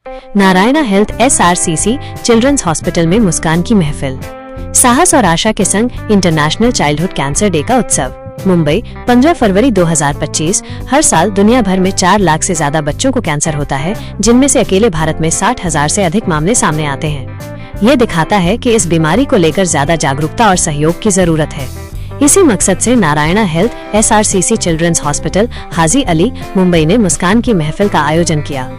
Narayana health SRCC children's hospital में मुस्कान की महफिल। साहस और आशा के संग इंटरनेशनल चाइल्डहुड कैंसर डे का उत्सव। मुंबई 15 फरवरी 2025। हर साल दुनिया भर में 4 लाख से ज्यादा बच्चों को कैंसर होता है, जिनमें से अकेले भारत में 60,000 से अधिक मामले सामने आते हैं। ये दिखाता है कि इस बीमारी को लेकर ज्यादा जागरूकता और सहयोग की जरूरत है। इसी मकसद से Narayana health SRCC children's hospital Haji Ali Mumbai ने मुस्कान की महफिल का आयोजन किया।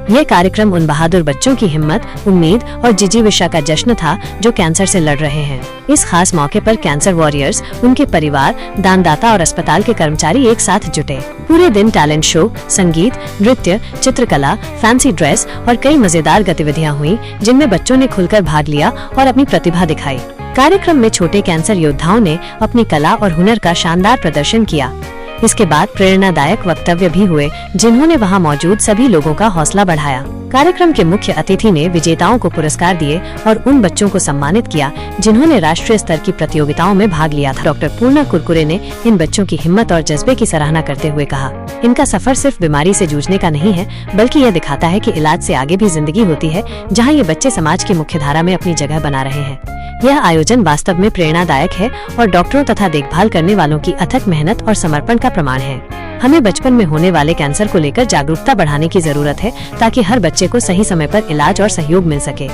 यह कार्यक्रम उन बहादुर बच्चों की हिम्मत, उम्मीद और जिजीविषा का जश्न था जो कैंसर से लड़ रहे हैं। इस खास मौके पर कैंसर वॉरियर्स, उनके परिवार, दानदाता और अस्पताल के कर्मचारी एक साथ जुटे। पूरे दिन टैलेंट शो, संगीत, नृत्य, चित्रकला, फैंसी ड्रेस और कई मजेदार गतिविधियां हुई, जिनमें बच्चों ने खुलकर भाग लिया और अपनी प्रतिभा दिखाई। कार्यक्रम में छोटे कैंसर योद्धाओं ने अपनी कला और हुनर का शानदार प्रदर्शन किया। इसके बाद प्रेरणादायक वक्तव्य भी हुए, जिन्होंने वहां मौजूद सभी लोगों का हौसला बढ़ाया। कार्यक्रम के मुख्य अतिथि ने विजेताओं को पुरस्कार दिए और उन बच्चों को सम्मानित किया जिन्होंने राष्ट्रीय स्तर की प्रतियोगिताओं में भाग लिया था। डॉक्टर पूर्णा कुरकुरे ने इन बच्चों की हिम्मत और जज्बे की सराहना करते हुए कहा, इनका सफर सिर्फ बीमारी से जूझने का नहीं है, बल्कि यह दिखाता है कि इलाज से आगे भी जिंदगी होती है, जहाँ ये बच्चे समाज की मुख्य धारा में अपनी जगह बना रहे हैं। यह आयोजन वास्तव में प्रेरणादायक है और डॉक्टरों तथा देखभाल करने वालों की अथक मेहनत और समर्पण का प्रमाण है। हमें बचपन में होने वाले कैंसर को लेकर जागरूकता बढ़ाने की जरूरत है, ताकि हर बच्चे को सही समय पर इलाज और सहयोग मिल सके।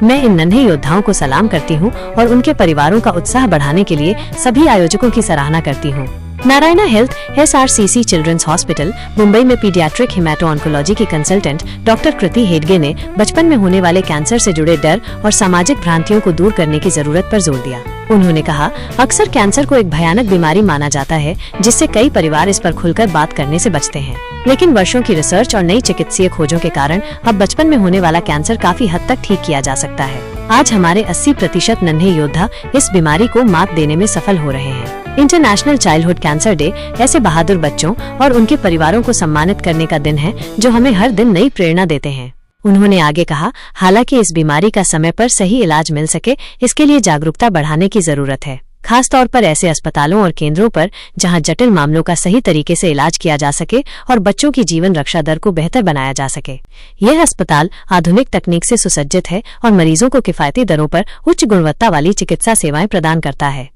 मैं इन नन्हे योद्धाओं को सलाम करती हूं और उनके परिवारों का उत्साह बढ़ाने के लिए सभी आयोजकों की सराहना करती हूं। Narayana health SRCC children's hospital Mumbai में पीडियाट्रिक हिमैटो ऑन्कोलॉजी की कंसल्टेंट डॉक्टर कृति हेडगे ने बचपन में होने वाले कैंसर से जुड़े डर और सामाजिक भ्रांतियों को दूर करने की जरूरत पर जोर दिया। उन्होंने कहा, अक्सर कैंसर को एक भयानक बीमारी माना जाता है, जिससे कई परिवार इस पर खुलकर बात करने से बचते हैं। लेकिन वर्षों की रिसर्च और नई चिकित्सीय खोजों के कारण अब बचपन में होने वाला कैंसर काफी हद तक ठीक किया जा सकता है। आज हमारे 80% नन्हे योद्धा इस बीमारी को मात देने में सफल हो रहे हैं। इंटरनेशनल चाइल्डहुड कैंसर डे ऐसे बहादुर बच्चों और उनके परिवारों को सम्मानित करने का दिन है, जो हमें हर दिन नई प्रेरणा देते हैं। उन्होंने आगे कहा, हालांकि इस बीमारी का समय पर सही इलाज मिल सके, इसके लिए जागरूकता बढ़ाने की जरूरत है, खास तौर पर ऐसे अस्पतालों और केंद्रों पर जहां जटिल मामलों का सही तरीके से इलाज किया जा सके और बच्चों की जीवन रक्षा दर को बेहतर बनाया जा सके। यह अस्पताल आधुनिक तकनीक से सुसज्जित है और मरीजों को किफायती दरों पर उच्च गुणवत्ता वाली चिकित्सा सेवाएं प्रदान करता है।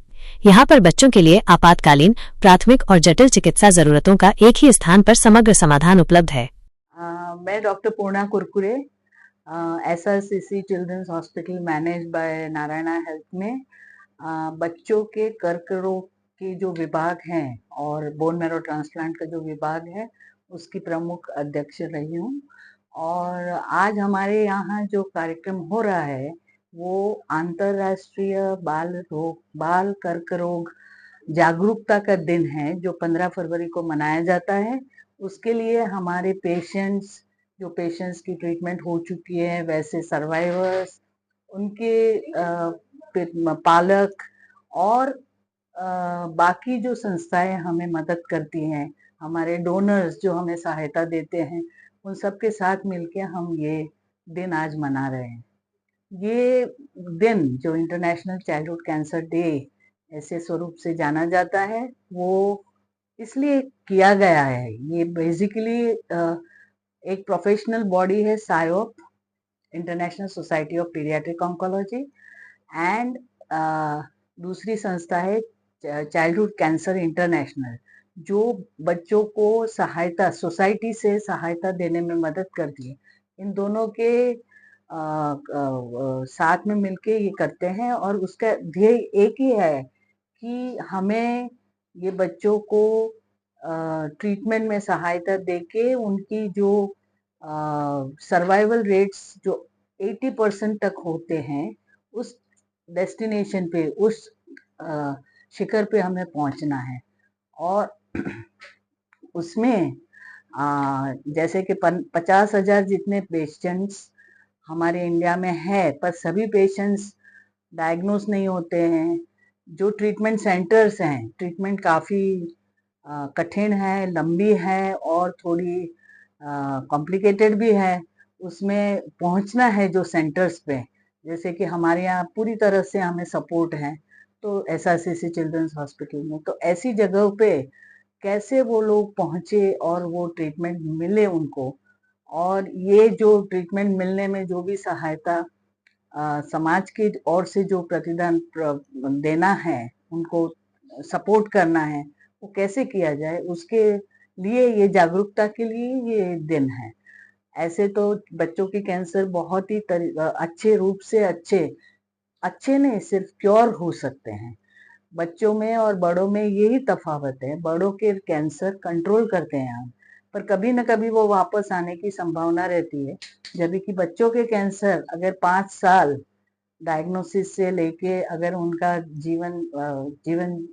यहाँ पर बच्चों के लिए आपातकालीन, प्राथमिक और जटिल चिकित्सा जरूरतों का एक ही स्थान पर समग्र समाधान उपलब्ध है। मैं doctor Purna Kurkure SRCC children's hospital manage by Narayana health में बच्चों के कर्क रोग के जो विभाग हैं और बोन मैरो ट्रांसप्लांट का जो विभाग है, उसकी प्रमुख अध्यक्ष रही हूँ। और आज हमारे यहाँ जो कार्यक्रम हो रहा है वो अंतर्राष्ट्रीय बाल कर्क रोग जागरूकता का दिन है, जो 15 फरवरी को मनाया जाता है। उसके लिए हमारे पेशेंट्स की ट्रीटमेंट हो चुकी है, वैसे सर्वाइवर्स, उनके पालक और बाकी जो संस्थाएं हमें मदद करती हैं, हमारे डोनर्स जो हमें सहायता देते हैं, उन सबके साथ मिलके हम ये दिन आज मना रहे हैं। ये दिन जो इंटरनेशनल चाइल्डहुड कैंसर डे ऐसे स्वरूप से जाना जाता है, वो इसलिए किया गया है। ये बेसिकली एक प्रोफेशनल बॉडी है, SIOP, international society of paediatric oncology, and दूसरी संस्था है चाइल्डहुड कैंसर इंटरनेशनल, जो बच्चों को सोसाइटी से सहायता देने में मदद करती है। इन दोनों के साथ में मिलके ये करते हैं और उसका ध्येय एक ही है कि हमें ये बच्चों को ट्रीटमेंट में सहायता देके उनकी जो सर्वाइवल रेट्स जो 80% तक होते हैं, उस डेस्टिनेशन पे, उस शिखर पे हमें पहुंचना है। और उसमें जैसे कि 50,000 जितने पेशेंट्स हमारे इंडिया में है, पर सभी पेशेंट्स डायग्नोस नहीं होते हैं। जो ट्रीटमेंट सेंटर्स हैं, ट्रीटमेंट काफ़ी कठिन है, लंबी है और थोड़ी कॉम्प्लिकेटेड भी है। उसमें पहुंचना है जो सेंटर्स पे, जैसे कि हमारे यहाँ पूरी तरह से हमें सपोर्ट है तो SRCC चिल्ड्रंस हॉस्पिटल में, तो ऐसी जगह पे कैसे वो लोग पहुंचे और वो ट्रीटमेंट मिले उनको, और ये जो ट्रीटमेंट मिलने में जो भी सहायता समाज की ओर से जो प्रतिदान देना है, उनको सपोर्ट करना है, वो कैसे किया जाए, उसके लिए ये जागरूकता के लिए ये दिन है। ऐसे तो बच्चों के कैंसर बहुत ही अच्छे रूप से अच्छे नहीं सिर्फ क्योर हो सकते हैं। बच्चों में और बड़ों में यही तफावत है, बड़ों के कैंसर कंट्रोल करते हैं हम, पर कभी न कभी वो वापस आने की संभावना रहती है, जबकि बच्चों के कैंसर अगर 5 साल डायग्नोसिस से लेके अगर उनका जीवन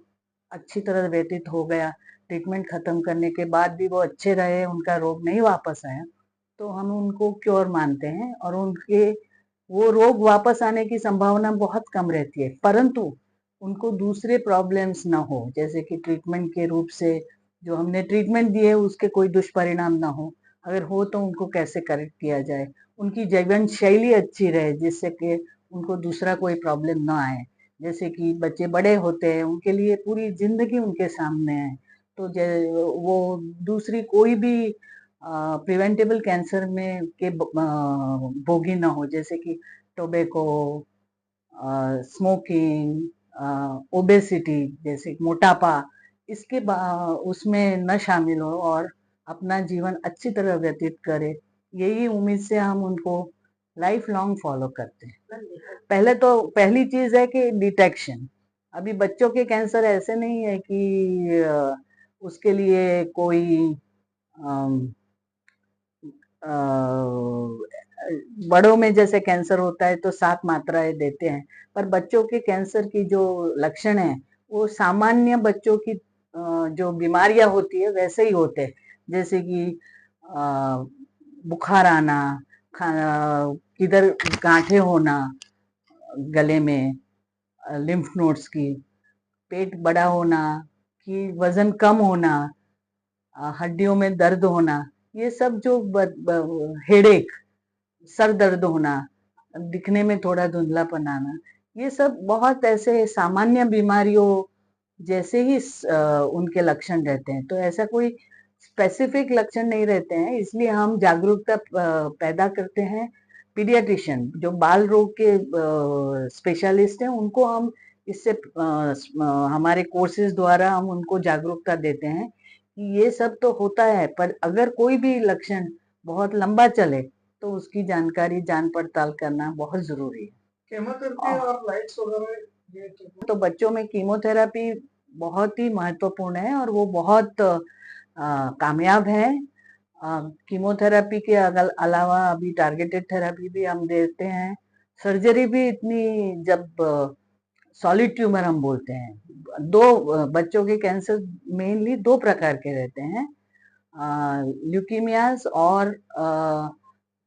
अच्छी तरह व्यतीत हो गया, ट्रीटमेंट खत्म करने के बाद भी वो अच्छे रहे, उनका रोग नहीं वापस आया, तो हम उनको क्योर मानते हैं और उनके वो रोग वापस आने की संभावना बहुत कम रहती है, परंतु उनको दूसरे प्रॉब्लम्स ना हो, जैसे कि ट्रीटमेंट के रूप से जो हमने ट्रीटमेंट दिए उसके कोई दुष्परिणाम ना हो, अगर हो तो उनको कैसे करेक्ट किया जाए, उनकी जीवन शैली अच्छी रहे जिससे कि उनको दूसरा कोई प्रॉब्लम ना आए। जैसे कि बच्चे बड़े होते हैं, उनके लिए पूरी जिंदगी उनके सामने है, तो वो दूसरी कोई भी प्रिवेंटेबल कैंसर में के भोगी ना हो, जैसे कि टोबैको, स्मोकिंग, ओबेसिटी जैसे मोटापा, उसमें न शामिल हो और अपना जीवन अच्छी तरह व्यतीत करे। यही उम्मीद से हम उनको लाइफ लॉन्ग फॉलो करते हैं। पहली चीज है कि डिटेक्शन। अभी बच्चों के कैंसर ऐसे नहीं है कि उसके लिए कोई बड़ों में जैसे कैंसर होता है तो 7 मात्राएं देते हैं, पर बच्चों के कैंसर की जो लक्षण है वो सामान्य बच्चों की जो बीमारियां होती है वैसे ही होते हैं, जैसे कि बुखार आना, किधर गांठें होना गले में, लिम्फ नोड्स की, पेट बड़ा होना, कि वजन कम होना, हड्डियों में दर्द होना, ये सब जो हेडेक, सर दर्द होना, दिखने में थोड़ा धुंधलापन आना, ये सब बहुत ऐसे सामान्य बीमारियों जैसे ही उनके लक्षण रहते हैं, तो ऐसा कोई स्पेसिफिक लक्षण नहीं रहते हैं, इसलिए हम जागरूकता पैदा करते हैं। पीडियाट्रिशियन जो बाल रोग के स्पेशलिस्ट हैं, उनको हम इससे हमारे कोर्सेज द्वारा हम उनको जागरूकता देते हैं कि ये सब तो होता है, पर अगर कोई भी लक्षण बहुत लंबा चले तो उसकी जानकारी जान पड़ताल करना बहुत जरूरी है। केमोथेरेपी और लाइट्स वगैरह ये तो बच्चों में कीमोथेरेपी बहुत ही महत्वपूर्ण है और वो बहुत कामयाब है। कीमोथेरेपी के अलावा अभी टारगेटेड थेरेपी भी हम देते हैं। सर्जरी भी इतनी, जब सॉलिड ट्यूमर हम बोलते हैं, बच्चों के कैंसर मेनली 2 प्रकार के रहते हैं, ल्यूकीमियाज और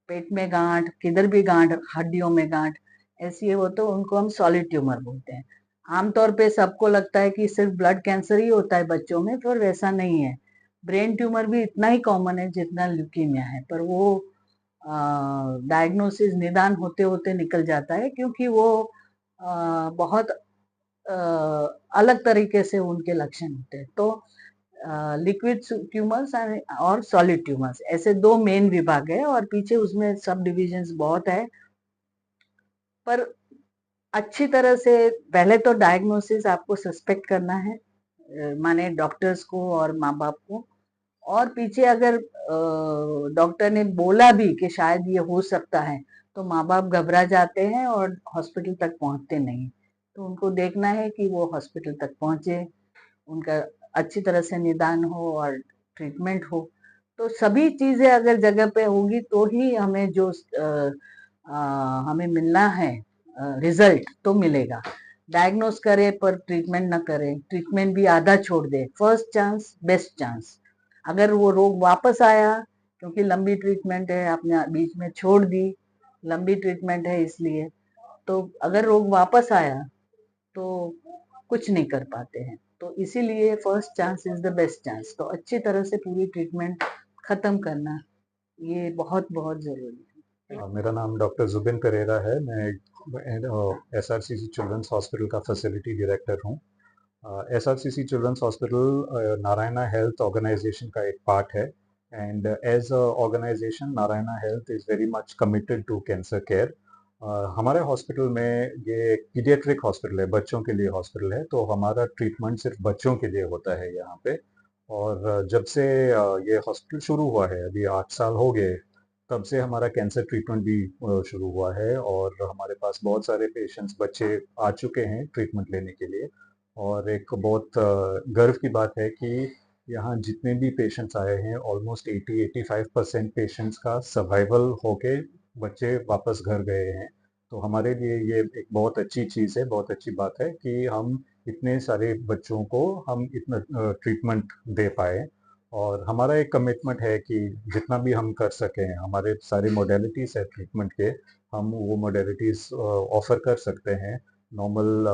पेट में गांठ, किधर भी गांठ, हड्डियों में गांठ ऐसी है, वो तो उनको हम सॉलिड ट्यूमर बोलते हैं। आमतौर पे सबको लगता है कि सिर्फ ब्लड कैंसर ही होता है बच्चों में, पर वैसा नहीं है। ब्रेन ट्यूमर भी इतना ही कॉमन है जितना ल्यूकीमिया है, पर वो डायग्नोसिस निदान होते होते निकल जाता है, क्योंकि वो बहुत अलग तरीके से उनके लक्षण होते हैं। तो लिक्विड ट्यूमर्स और सॉलिड ट्यूमर्स ऐसे 2 मेन विभाग है, और पीछे उसमें सब डिविजन्स बहुत है, पर अच्छी तरह से पहले तो डायग्नोसिस आपको सस्पेक्ट करना है, माने डॉक्टर्स को और माँ बाप को, और पीछे अगर डॉक्टर ने बोला भी कि शायद ये हो सकता है, तो माँ बाप घबरा जाते हैं और हॉस्पिटल तक पहुंचते नहीं। तो उनको देखना है कि वो हॉस्पिटल तक पहुंचे, उनका अच्छी तरह से निदान हो और ट्रीटमेंट हो। तो सभी चीजें अगर जगह पे होगी तो ही हमें जो हमें मिलना है रिजल्ट तो मिलेगा। डायग्नोस करे पर ट्रीटमेंट ना करे, ट्रीटमेंट भी आधा छोड़ दे, फर्स्ट चांस बेस्ट चांस। अगर वो रोग वापस आया, क्योंकि लंबी ट्रीटमेंट है, आपने बीच में छोड़ दी, लंबी ट्रीटमेंट है इसलिए, तो अगर रोग वापस आया तो कुछ नहीं कर पाते हैं। तो इसीलिए first chance is the best chance. तो अच्छी तरह से पूरी ट्रीटमेंट खत्म करना ये बहुत बहुत जरूरी है। मेरा नाम डॉक्टर जुबिन पेरेरा है। मैं SRCC चिल्ड्रंस हॉस्पिटल का फैसिलिटी डायरेक्टर हूँ। SRCC children's hospital Narayana health organisation का एक पार्ट है। And as a organization, Narayana Health is very much committed to cancer care. हमारे हॉस्पिटल में ये पीडियाट्रिक हॉस्पिटल है, बच्चों के लिए हॉस्पिटल है, तो हमारा ट्रीटमेंट सिर्फ बच्चों के लिए होता है यहाँ पे। और जब से ये हॉस्पिटल शुरू हुआ है, अभी 8 साल हो गए, तब से हमारा कैंसर ट्रीटमेंट भी शुरू हुआ है और हमारे पास बहुत सारे पेशेंट्स बच्चे आ चुके हैं ट्रीटमेंट लेने के लिए। और एक बहुत गर्व की बात है कि यहाँ जितने भी पेशेंट्स आए हैं, ऑलमोस्ट 80-85% पेशेंट्स का सर्वाइवल होके बच्चे वापस घर गए हैं। तो हमारे लिए ये एक बहुत अच्छी चीज़ है, बहुत अच्छी बात है कि हम इतने सारे बच्चों को हम इतना ट्रीटमेंट दे पाए। और हमारा एक कमिटमेंट है कि जितना भी हम कर सकें, हमारे सारे मोडेलिटीज़ है ट्रीटमेंट के, हम वो मोडेलिटीज़ ऑफ़र कर सकते हैं। नॉर्मल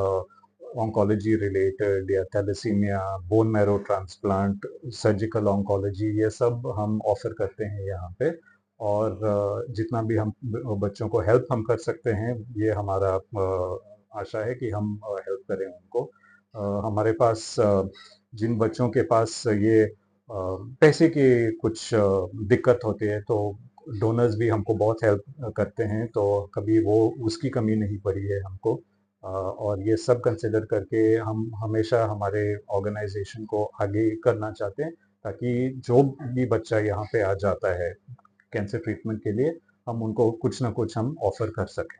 ऑन्कोलॉजी रिलेटेड या thalassaemia, bone marrow transplant, surgical oncology, ये सब हम ऑफ़र करते हैं यहाँ पे। और जितना भी हम बच्चों को हेल्प हम कर सकते हैं, ये हमारा आशा है कि हम हेल्प करें उनको। हमारे पास जिन बच्चों के पास ये पैसे की कुछ दिक्कत होती है, तो डोनर्स भी हमको बहुत हेल्प करते हैं, तो कभी वो उसकी कमी नहीं पड़ी है हमको। और ये सब कंसिडर करके हम हमेशा हमारे ऑर्गेनाइजेशन को आगे करना चाहते हैं, ताकि जो भी बच्चा यहाँ पे आ जाता है कैंसर ट्रीटमेंट के लिए, हम उनको कुछ ना कुछ हम ऑफर कर सकें।